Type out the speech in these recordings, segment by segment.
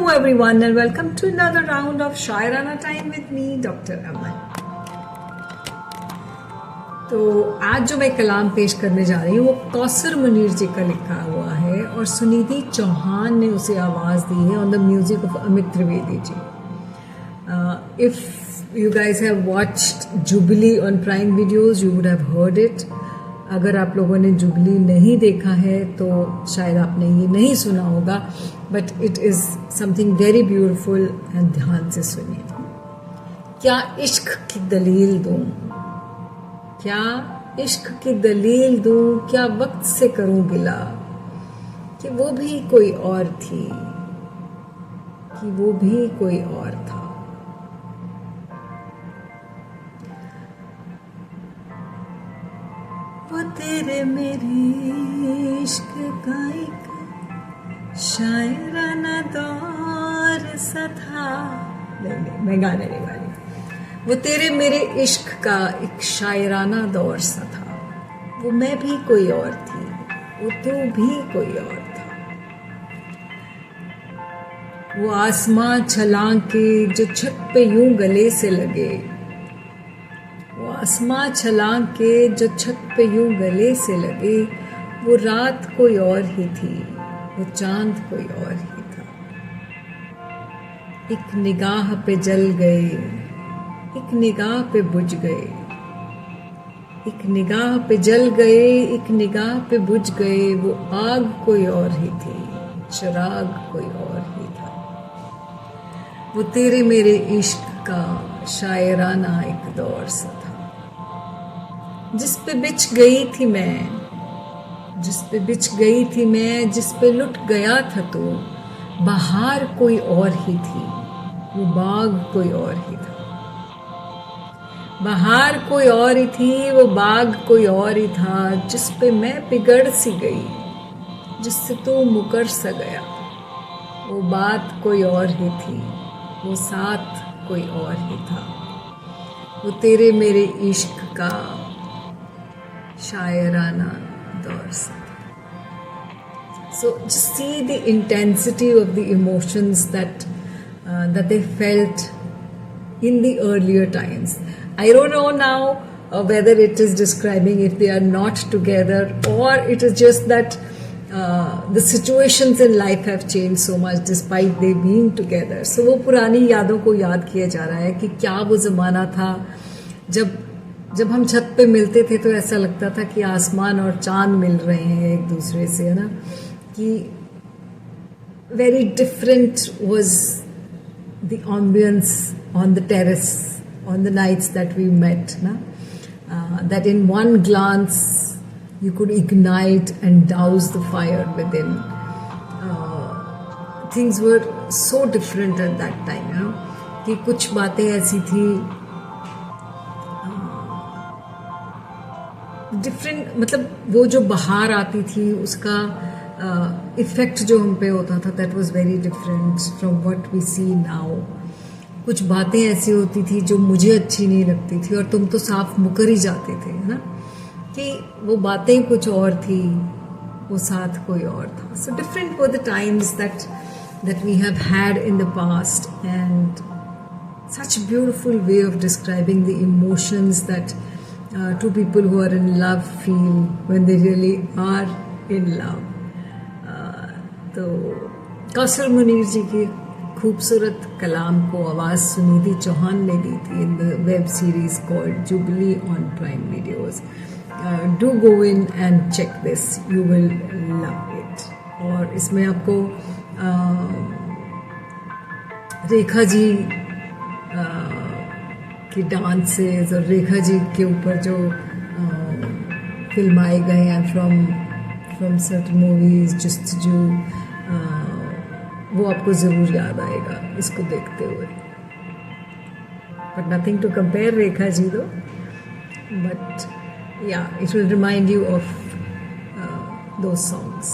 Hello everyone and welcome to another round of Shairana Time with me, Dr. Aman. तो आज जो मैं कलाम पेश करने जा रही हूँ वो कौसर मुनीर जी का लिखा हुआ है और सुनिधि चौहान ने उसे आवाज़ दी है on the music of Amit Trivedi ji. If you guys have watched Jubilee on Prime Videos, you would have heard it. अगर आप लोगों ने जुबली नहीं देखा है तो शायद आपने ये नहीं सुना होगा, but it is something very beautiful and ध्यान से सुनिए. क्या इश्क की दलील दूं, क्या इश्क की दलील दूं, क्या वक्त से करूं गिला कि वो भी कोई और थी, कि वो भी कोई और था. वो तेरे मेरे इश्क का एक शायराना दौर सा था. नहीं, मैं गाने नहीं गा रही. वो तेरे मेरे इश्क का एक शायराना दौर सा था. वो मैं भी कोई और थी, वो तू भी कोई और था. वो आसमां छलांग के जो छत पे यूं गले से लगे, आसमां छलांग के जो छत पे यूं गले से लगे. वो रात कोई और ही थी, वो चांद कोई और ही था. एक निगाह पे जल गए, एक निगाह पे बुझ गए, एक निगाह पे जल गए, एक निगाह पे बुझ गए. वो आग कोई और ही थी, चिराग कोई और ही था. वो तेरे मेरे इश्क का शायराना एक दौर सा था. जिस पे बिछ गई थी मैं, जिस पे बिछ गई थी मैं, जिस पे लुट गया था तू. बहार कोई और ही थी, वो बाग कोई और ही था. बहार कोई और ही थी, वो बाग कोई और ही था. जिस पे मैं पिघड़ सी गई, जिससे तू मुकर सा गया. वो बात कोई और ही थी, वो साथ कोई और ही था. वो तेरे मेरे इश्क का शायराना दौर सा. So just see the intensity of the emotions that they felt in the earlier times. I don't know now whether it is describing if they are not together or it is just that the situations in life have changed so much despite they being together. So वो पुरानी यादों को याद किया जा रहा है कि क्या वो ज़माना था जब हम छत पे मिलते थे तो ऐसा लगता था कि आसमान और चांद मिल रहे हैं एक दूसरे से, है ना. कि very different was the ambience on the terrace on the nights that we met ना. That in one glance you could ignite and douse the fire within. Things were so different at that time, you know, कि कुछ बातें ऐसी थी different. मतलब वो जो बाहर आती थी उसका इफेक्ट जो हम पे होता था that was very different from what we see now. कुछ बातें ऐसी होती थी जो मुझे अच्छी नहीं लगती थी और तुम तो साफ मुकर ही जाते थे, है ना. कि वो बातें कुछ और थी, वो साथ कोई और था. So different were the times that we have had in the past and such beautiful way of describing the emotions that two people who are in love feel when they really are in love. तो कौसर मुनीर जी की खूबसूरत कलाम को आवाज़ सुनिधि चौहान ने दी थी in the web series called Jubilee on Prime Videos. Do go in and check this, you will love it. और इसमें आपको रेखा जी की डांसेस और रेखा जी के ऊपर जो फिल्माए गए हैं फ्रॉम सर्टेन मूवीज जस्तजू, वो आपको ज़रूर याद आएगा इसको देखते हुए. But nothing to compare Rekha ji दो, but yeah, it will remind you of those songs.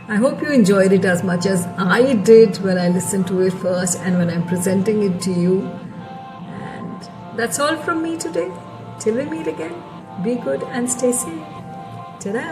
I hope you enjoyed it as much as I did when I listened to it first and when I'm presenting it to you. And that's all from me today. Till we meet again, be good and stay safe. Ta-da!